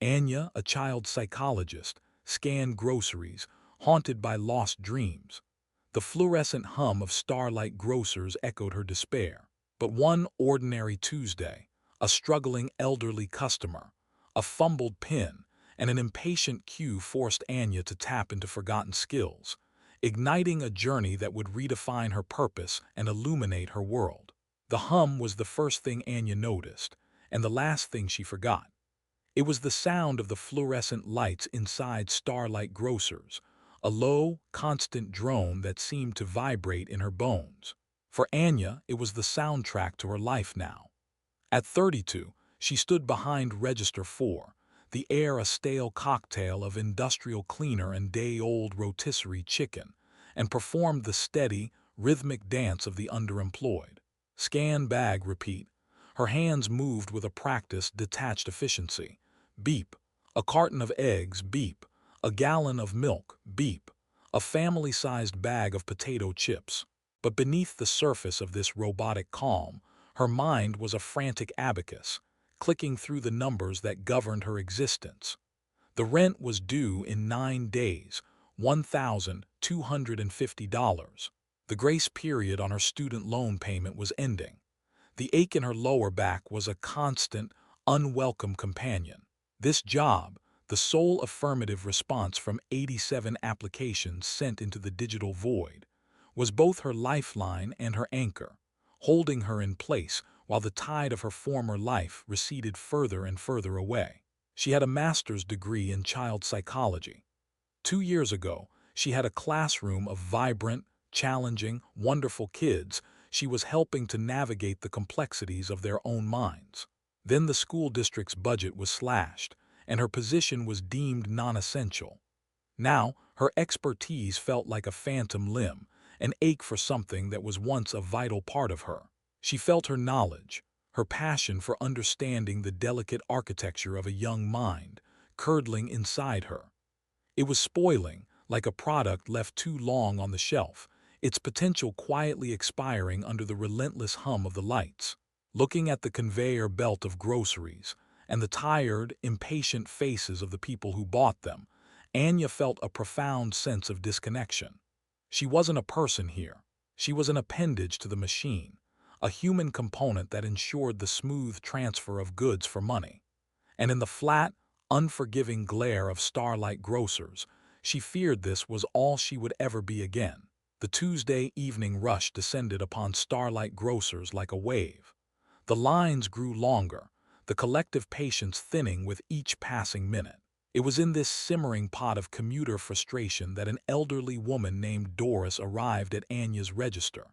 Anya, a child psychologist, scanned groceries, haunted by lost dreams. The fluorescent hum of Starlight Grocers echoed her despair. But one ordinary Tuesday, a struggling elderly customer, a fumbled pin, and an impatient queue forced Anya to tap into forgotten skills, igniting a journey that would redefine her purpose and illuminate her world. The hum was the first thing Anya noticed, and the last thing she forgot. It was the sound of the fluorescent lights inside Starlight Grocers, a low, constant drone that seemed to vibrate in her bones. For Anya, it was the soundtrack to her life now. At 32, she stood behind Register 4, the air a stale cocktail of industrial cleaner and day-old rotisserie chicken, and performed the steady, rhythmic dance of the underemployed. Scan, bag, repeat. Her hands moved with a practiced, detached efficiency. Beep. A carton of eggs, beep. A gallon of milk, beep. A family-sized bag of potato chips. But beneath the surface of this robotic calm, her mind was a frantic abacus, clicking through the numbers that governed her existence. The rent was due in 9 days, $1,250. The grace period on her student loan payment was ending. The ache in her lower back was a constant, unwelcome companion. This job, the sole affirmative response from 87 applications sent into the digital void, was both her lifeline and her anchor, holding her in place while the tide of her former life receded further and further away. She had a master's degree in child psychology. 2 years ago, she had a classroom of vibrant, challenging, wonderful kids she was helping to navigate the complexities of their own minds. Then the school district's budget was slashed, and her position was deemed non-essential. Now, her expertise felt like a phantom limb, an ache for something that was once a vital part of her. She felt her knowledge, her passion for understanding the delicate architecture of a young mind, curdling inside her. It was spoiling, like a product left too long on the shelf, its potential quietly expiring under the relentless hum of the lights. Looking at the conveyor belt of groceries and the tired, impatient faces of the people who bought them, Anya felt a profound sense of disconnection. She wasn't a person here. She was an appendage to the machine, a human component that ensured the smooth transfer of goods for money. And in the flat, unforgiving glare of Starlight Grocers, she feared this was all she would ever be again. The Tuesday evening rush descended upon Starlight Grocers like a wave. The lines grew longer, the collective patience thinning with each passing minute. It was in this simmering pot of commuter frustration that an elderly woman named Doris arrived at Anya's register.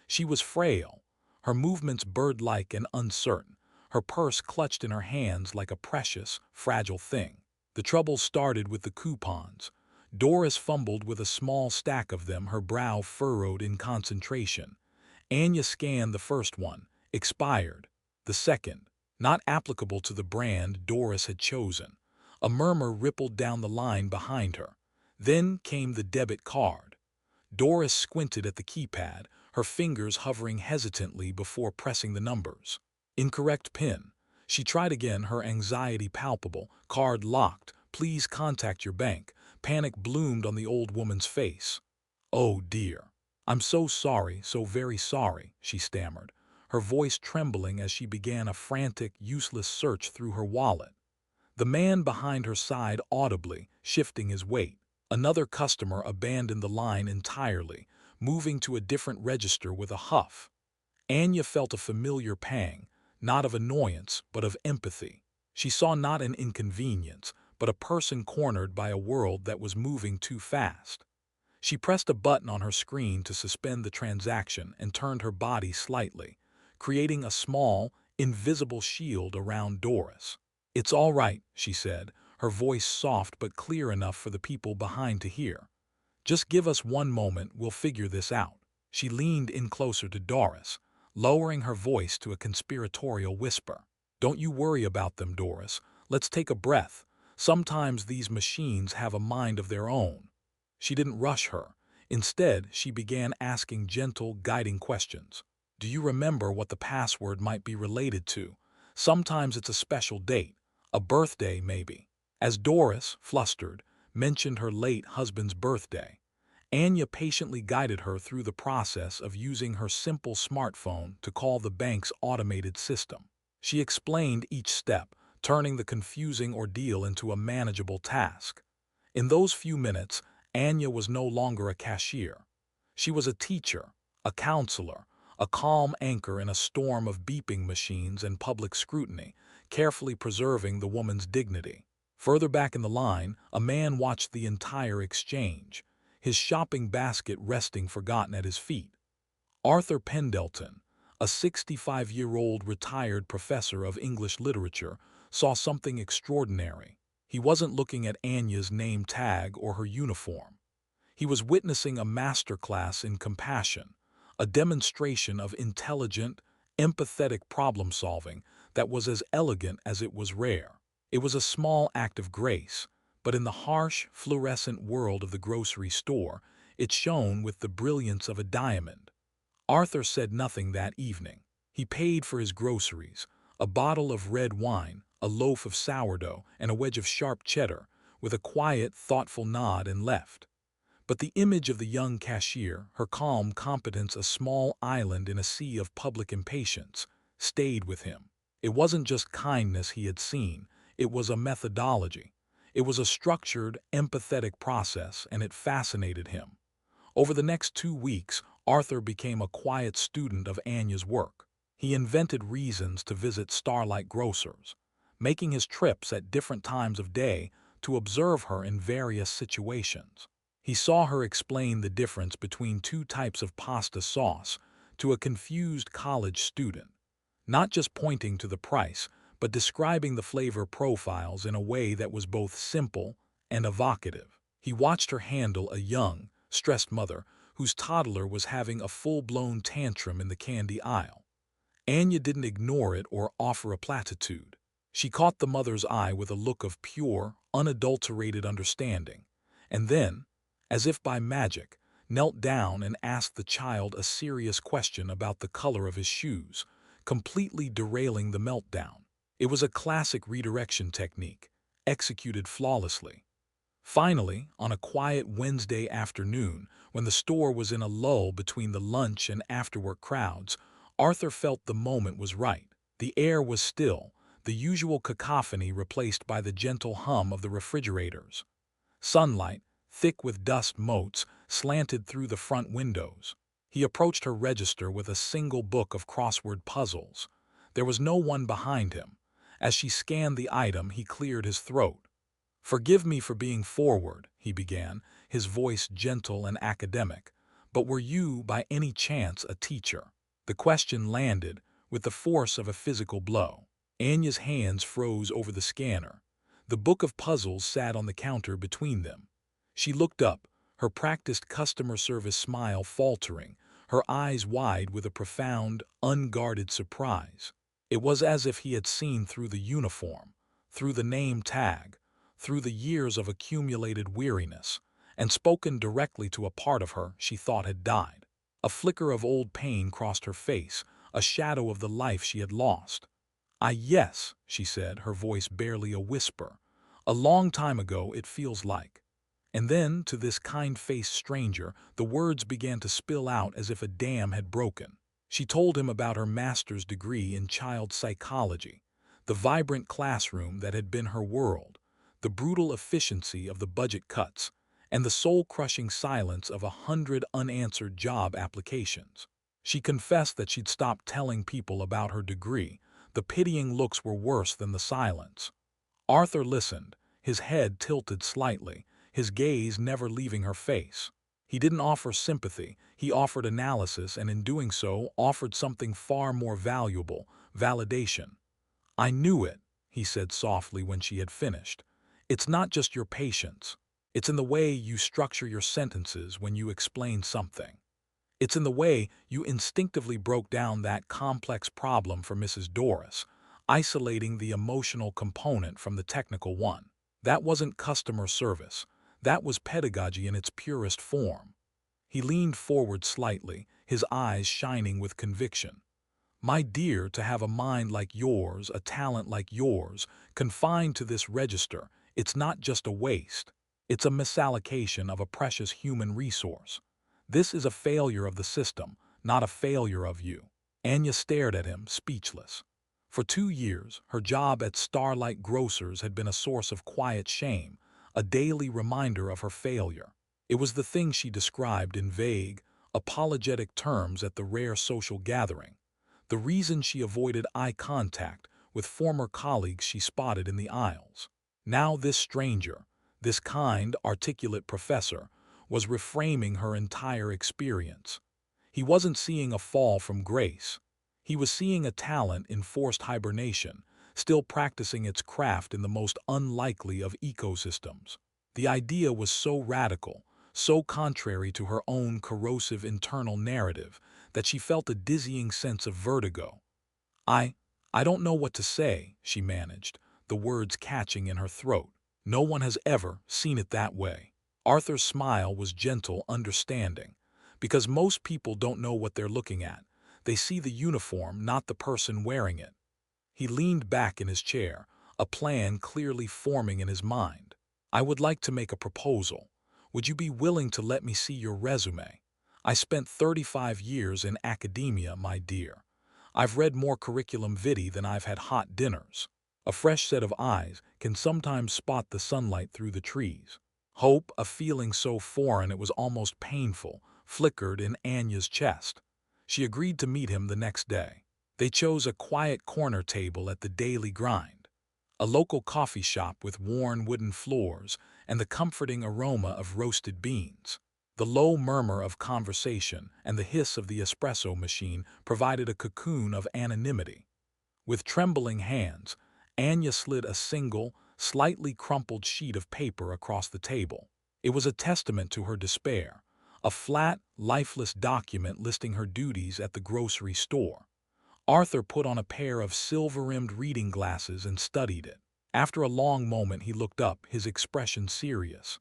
She was frail, her movements bird-like and uncertain, her purse clutched in her hands like a precious, fragile thing. The trouble started with the coupons. Doris fumbled with a small stack of them, her brow furrowed in concentration. Anya scanned the first one, expired. The second, not applicable to the brand Doris had chosen. A murmur rippled down the line behind her. Then came the debit card. Doris squinted at the keypad, her fingers hovering hesitantly before pressing the numbers. Incorrect PIN. She tried again, her anxiety palpable. Card locked. Please contact your bank. Panic bloomed on the old woman's face. Oh dear. I'm so sorry, so very sorry, she stammered, her voice trembling as she began a frantic, useless search through her wallet. The man behind her sighed audibly, shifting his weight. Another customer abandoned the line entirely, moving to a different register with a huff. Anya felt a familiar pang, not of annoyance, but of empathy. She saw not an inconvenience, but a person cornered by a world that was moving too fast. She pressed a button on her screen to suspend the transaction and turned her body slightly, creating a small, invisible shield around Doris. "It's all right," she said, her voice soft but clear enough for the people behind to hear. "Just give us one moment, we'll figure this out." She leaned in closer to Doris, lowering her voice to a conspiratorial whisper. "Don't you worry about them, Doris. Let's take a breath. Sometimes these machines have a mind of their own." She didn't rush her. Instead, she began asking gentle, guiding questions. "Do you remember what the password might be related to? Sometimes it's a special date, A birthday, maybe. As Doris, flustered, mentioned her late husband's birthday, Anya patiently guided her through the process of using her simple smartphone to call the bank's automated system. She explained each step, turning the confusing ordeal into a manageable task. In those few minutes, Anya was no longer a cashier. She was a teacher, a counselor, a calm anchor in a storm of beeping machines and public scrutiny, carefully preserving the woman's dignity. Further back in the line, a man watched the entire exchange, his shopping basket resting forgotten at his feet. Arthur Pendleton, a 65-year-old retired professor of English literature, saw something extraordinary. He wasn't looking at Anya's name tag or her uniform. He was witnessing a masterclass in compassion, a demonstration of intelligent, empathetic problem-solving that was as elegant as it was rare. It was a small act of grace, but in the harsh, fluorescent world of the grocery store, it shone with the brilliance of a diamond. Arthur said nothing that evening. He paid for his groceries, a bottle of red wine, a loaf of sourdough, and a wedge of sharp cheddar, with a quiet, thoughtful nod, and left. But the image of the young cashier, her calm competence a small island in a sea of public impatience, stayed with him. It wasn't just kindness he had seen, it was a methodology. It was a structured, empathetic process, and it fascinated him. Over the next 2 weeks, Arthur became a quiet student of Anya's work. He invented reasons to visit Starlight Grocers, making his trips at different times of day to observe her in various situations. He saw her explain the difference between two types of pasta sauce to a confused college student, not just pointing to the price, but describing the flavor profiles in a way that was both simple and evocative. He watched her handle a young, stressed mother whose toddler was having a full-blown tantrum in the candy aisle. Anya didn't ignore it or offer a platitude. She caught the mother's eye with a look of pure, unadulterated understanding, and then, as if by magic, knelt down and asked the child a serious question about the color of his shoes, completely derailing the meltdown. It was a classic redirection technique, executed flawlessly. Finally, on a quiet Wednesday afternoon, when the store was in a lull between the lunch and after-work crowds, Arthur felt the moment was right. The air was still, the usual cacophony replaced by the gentle hum of the refrigerators. Sunlight, thick with dust motes, slanted through the front windows. He approached her register with a single book of crossword puzzles. There was no one behind him. As she scanned the item, he cleared his throat. "Forgive me for being forward," he began, his voice gentle and academic, "but were you, by any chance, a teacher?" The question landed with the force of a physical blow. Anya's hands froze over the scanner. The book of puzzles sat on the counter between them. She looked up, her practiced customer service smile faltering, her eyes wide with a profound, unguarded surprise. It was as if he had seen through the uniform, through the name tag, through the years of accumulated weariness, and spoken directly to a part of her she thought had died. A flicker of old pain crossed her face, a shadow of the life she had lost. Yes," she said, her voice barely a whisper. "A long time ago, it feels like." And then, to this kind-faced stranger, the words began to spill out as if a dam had broken. She told him about her master's degree in child psychology, the vibrant classroom that had been her world, the brutal efficiency of the budget cuts, and the soul-crushing silence of 100 unanswered job applications. She confessed that she'd stopped telling people about her degree. The pitying looks were worse than the silence. Arthur listened, his head tilted slightly, his gaze never leaving her face. He didn't offer sympathy, he offered analysis, and in doing so offered something far more valuable, validation. "I knew it," he said softly when she had finished. "It's not just your patience. It's in the way you structure your sentences when you explain something. It's in the way you instinctively broke down that complex problem for Mrs. Doris, isolating the emotional component from the technical one. That wasn't customer service. That was pedagogy in its purest form." He leaned forward slightly, his eyes shining with conviction. My dear, to have a mind like yours, a talent like yours, confined to this register, it's not just a waste. It's a misallocation of a precious human resource. This is a failure of the system, not a failure of you." Anya stared at him, speechless. For 2 years, her job at Starlight Grocers had been a source of quiet shame, a daily reminder of her failure. It was the thing she described in vague, apologetic terms at the rare social gathering, the reason she avoided eye contact with former colleagues she spotted in the aisles. Now this stranger, this kind, articulate professor, was reframing her entire experience. He wasn't seeing a fall from grace. He was seeing a talent in forced hibernation, still practicing its craft in the most unlikely of ecosystems. The idea was so radical, so contrary to her own corrosive internal narrative, that she felt a dizzying sense of vertigo. I, I don't know what to say," she managed, the words catching in her throat. "No one has ever seen it that way." Arthur's smile was gentle, understanding. Because most people don't know what they're looking at. They see the uniform, not the person wearing it. He leaned back in his chair, a plan clearly forming in his mind. "I would like to make a proposal. Would you be willing to let me see your resume? I spent 35 years in academia, my dear. I've read more curriculum vitae than I've had hot dinners." A fresh set of eyes can sometimes spot the sunlight through the trees. Hope, a feeling so foreign it was almost painful, flickered in Anya's chest. She agreed to meet him the next day. They chose a quiet corner table at the Daily Grind, a local coffee shop with worn wooden floors and the comforting aroma of roasted beans. The low murmur of conversation and the hiss of the espresso machine provided a cocoon of anonymity. With trembling hands, Anya slid a single, slightly crumpled sheet of paper across the table. It was a testament to her despair, a flat, lifeless document listing her duties at the grocery store. Arthur put on a pair of silver-rimmed reading glasses and studied it. After a long moment he looked up, his expression serious.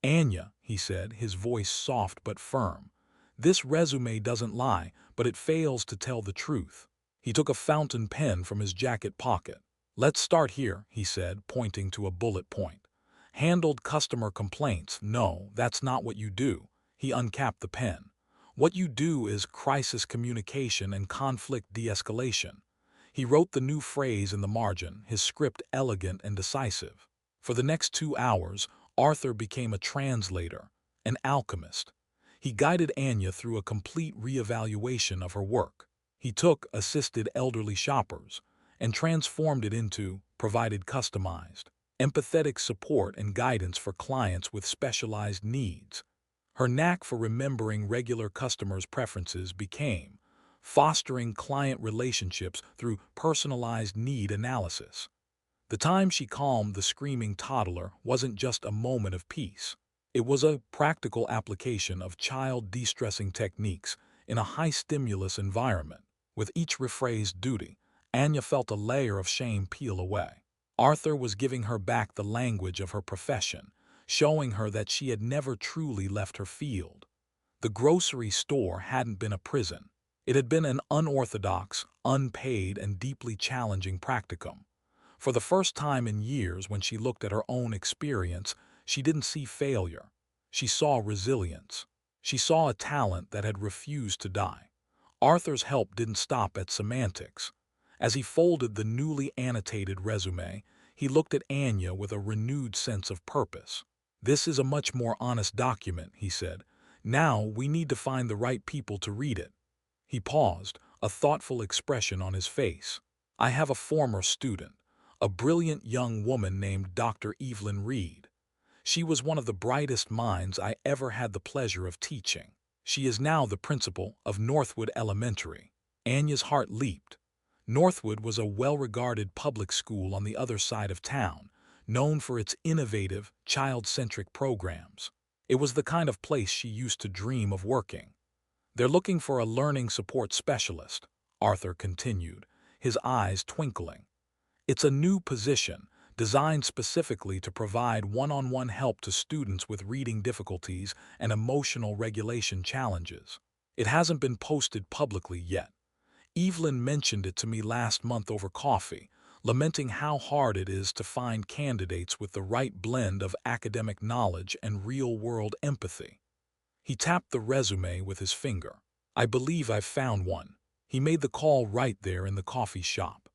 "Anya," he said, his voice soft but firm, "this resume doesn't lie, but it fails to tell the truth." He took a fountain pen from his jacket pocket. "Let's start here," he said, pointing to a bullet point. "Handled customer complaints. No, that's not what you do." He uncapped the pen. "What you do is crisis communication and conflict de-escalation." He wrote the new phrase in the margin, his script elegant and decisive. For the next 2 hours, Arthur became a translator, an alchemist. He guided Anya through a complete reevaluation of her work. He took assisted elderly shoppers and transformed it into provided customized, empathetic support and guidance for clients with specialized needs. Her knack for remembering regular customers' preferences became fostering client relationships through personalized need analysis. The time she calmed the screaming toddler wasn't just a moment of peace. It was a practical application of child de-stressing techniques in a high-stimulus environment. With each rephrased duty, Anya felt a layer of shame peel away. Arthur was giving her back the language of her profession, showing her that she had never truly left her field. The grocery store hadn't been a prison. It had been an unorthodox, unpaid, and deeply challenging practicum. For the first time in years, when she looked at her own experience, she didn't see failure. She saw resilience. She saw a talent that had refused to die. Arthur's help didn't stop at semantics. As he folded the newly annotated resume, he looked at Anya with a renewed sense of purpose. "This is a much more honest document," he said. "Now we need to find the right people to read it." He paused, a thoughtful expression on his face. "I have a former student, a brilliant young woman named Dr. Evelyn Reed. She was one of the brightest minds I ever had the pleasure of teaching. She is now the principal of Northwood Elementary." Anya's heart leaped. Northwood was a well-regarded public school on the other side of town, known for its innovative, child-centric programs. It was the kind of place she used to dream of working. "They're looking for a learning support specialist," Arthur continued, his eyes twinkling. "It's a new position, designed specifically to provide one-on-one help to students with reading difficulties and emotional regulation challenges. It hasn't been posted publicly yet. Evelyn mentioned it to me last month over coffee, lamenting how hard it is to find candidates with the right blend of academic knowledge and real-world empathy. He tapped the resume with his finger. I believe I've found one. He made the call right there in the coffee shop.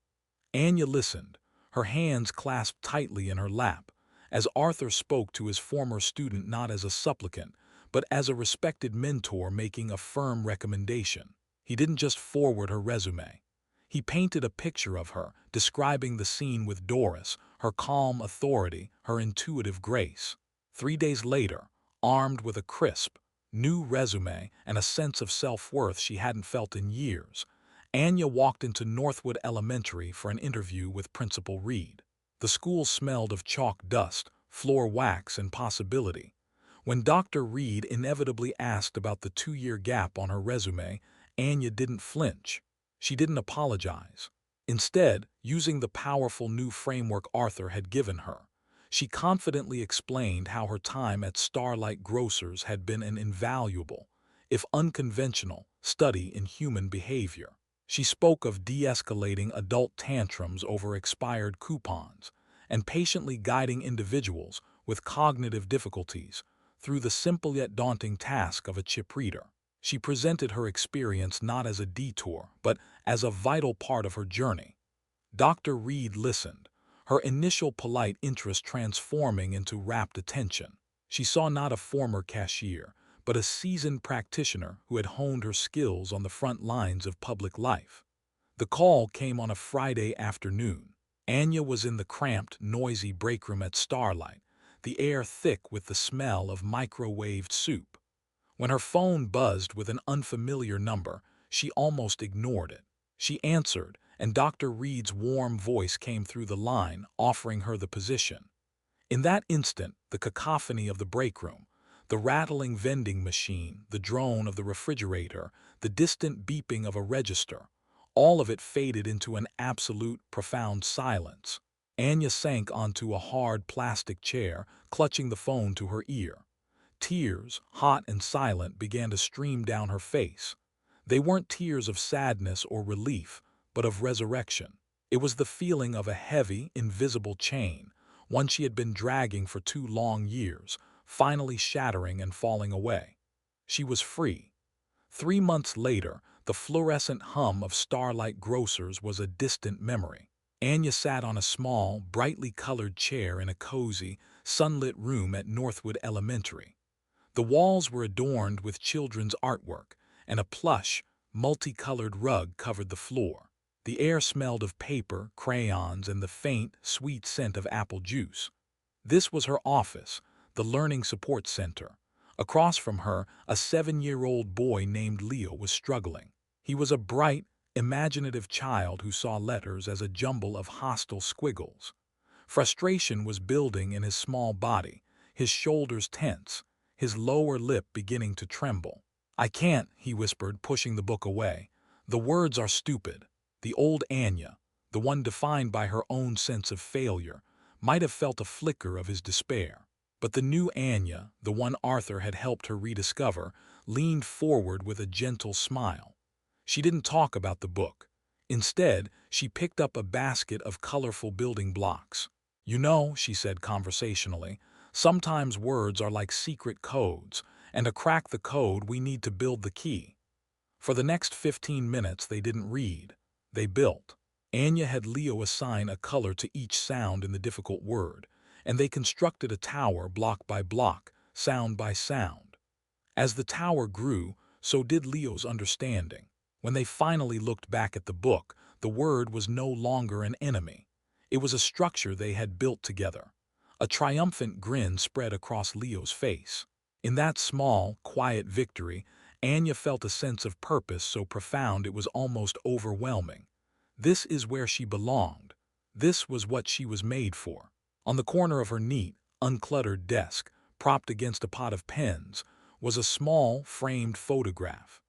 Anya listened, her hands clasped tightly in her lap, as Arthur spoke to his former student not as a supplicant, but as a respected mentor making a firm recommendation. He didn't just forward her resume. He painted a picture of her, describing the scene with Doris, her calm authority, her intuitive grace. 3 days later, armed with a crisp, new resume and a sense of self-worth she hadn't felt in years, Anya walked into Northwood Elementary for an interview with Principal Reed. The school smelled of chalk dust, floor wax, and possibility. When Dr. Reed inevitably asked about the 2-year gap on her resume, Anya didn't flinch. She didn't apologize. Instead, using the powerful new framework Arthur had given her, she confidently explained how her time at Starlight Grocers had been an invaluable, if unconventional, study in human behavior. She spoke of de-escalating adult tantrums over expired coupons and patiently guiding individuals with cognitive difficulties through the simple yet daunting task of a chip reader. She presented her experience not as a detour, but as a vital part of her journey. Dr. Reed listened, her initial polite interest transforming into rapt attention. She saw not a former cashier, but a seasoned practitioner who had honed her skills on the front lines of public life. The call came on a Friday afternoon. Anya was in the cramped, noisy break room at Starlight, the air thick with the smell of microwaved soup. When her phone buzzed with an unfamiliar number, she almost ignored it. She answered, and Dr. Reed's warm voice came through the line, offering her the position. In that instant, the cacophony of the break room, the rattling vending machine, the drone of the refrigerator, the distant beeping of a register, all of it faded into an absolute, profound silence. Anya sank onto a hard plastic chair, clutching the phone to her ear. Tears, hot and silent, began to stream down her face. They weren't tears of sadness or relief, but of resurrection. It was the feeling of a heavy, invisible chain, one she had been dragging for 2 long years, finally shattering and falling away. She was free. 3 months later, the fluorescent hum of Starlight Grocers was a distant memory. Anya sat on a small, brightly colored chair in a cozy, sunlit room at Northwood Elementary. The walls were adorned with children's artwork, and a plush, multicolored rug covered the floor. The air smelled of paper, crayons, and the faint, sweet scent of apple juice. This was her office, the Learning Support Center. Across from her, a 7-year-old boy named Leo was struggling. He was a bright, imaginative child who saw letters as a jumble of hostile squiggles. Frustration was building in his small body, his shoulders tense, his lower lip beginning to tremble. "I can't," he whispered, pushing the book away. "The words are stupid." The old Anya, the one defined by her own sense of failure, might have felt a flicker of his despair. But the new Anya, the one Arthur had helped her rediscover, leaned forward with a gentle smile. She didn't talk about the book. Instead, she picked up a basket of colorful building blocks. "You know," she said conversationally, "sometimes words are like secret codes, and to crack the code we need to build the key." For the next 15 minutes they didn't read. They built. Anya had Leo assign a color to each sound in the difficult word, and they constructed a tower block by block, sound by sound. As the tower grew, so did Leo's understanding. When they finally looked back at the book, the word was no longer an enemy. It was a structure they had built together. A triumphant grin spread across Leo's face. In that small, quiet victory, Anya felt a sense of purpose so profound it was almost overwhelming. This is where she belonged. This was what she was made for. On the corner of her neat, uncluttered desk, propped against a pot of pens, was a small, framed photograph.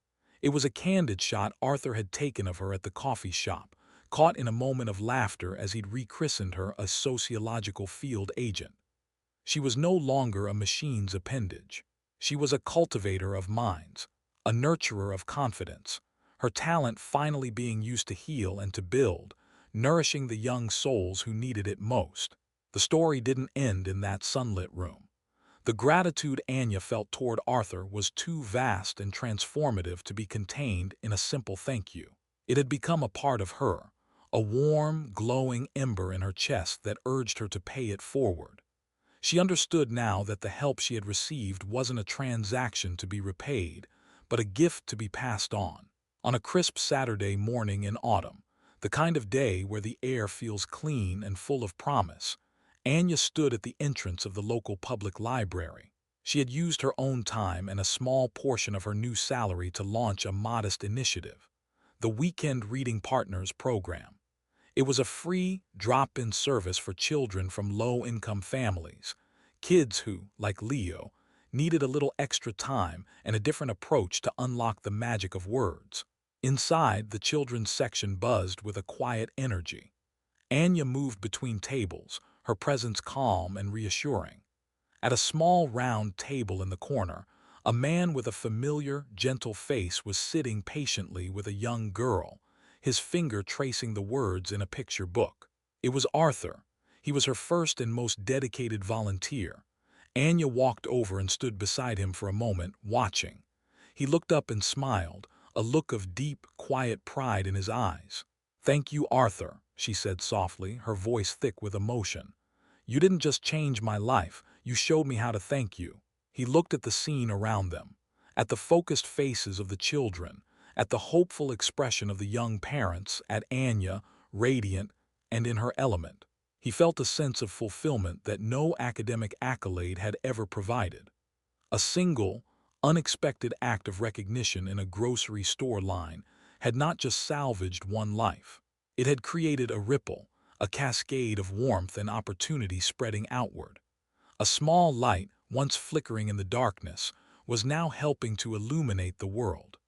It was a candid shot Arthur had taken of her at the coffee shop, caught in a moment of laughter as he'd rechristened her a sociological field agent. She was no longer a machine's appendage. She was a cultivator of minds, a nurturer of confidence. her talent finally being used to heal and to build, nourishing the young souls who needed it most. The story didn't end in that sunlit room. The gratitude Anya felt toward Arthur was too vast and transformative to be contained in a simple thank you. It had become a part of her, a warm, glowing ember in her chest that urged her to pay it forward. She understood now that the help she had received wasn't a transaction to be repaid, but a gift to be passed on. On a crisp Saturday morning in autumn, the kind of day where the air feels clean and full of promise, Anya stood at the entrance of the local public library. She had used her own time and a small portion of her new salary to launch a modest initiative, the Weekend Reading Partners program. It was a free, drop-in service for children from low-income families, kids who, like Leo, needed a little extra time and a different approach to unlock the magic of words. Inside, the children's section buzzed with a quiet energy. Anya moved between tables, her presence calm and reassuring. At a small round table in the corner, a man with a familiar, gentle face was sitting patiently with a young girl, his finger tracing the words in a picture book. It was Arthur. He was her first and most dedicated volunteer. Anya walked over and stood beside him for a moment, watching. He looked up and smiled, a look of deep, quiet pride in his eyes. "Thank you, Arthur," she said softly, her voice thick with emotion. "You didn't just change my life, you showed me how to thank you." He looked at the scene around them, at the focused faces of the children, at the hopeful expression of the young parents, at Anya, radiant and in her element. He felt a sense of fulfillment that no academic accolade had ever provided. A single, unexpected act of recognition in a grocery store line had not just salvaged one life. It had created a ripple, a cascade of warmth and opportunity spreading outward. A small light, once flickering in the darkness, was now helping to illuminate the world.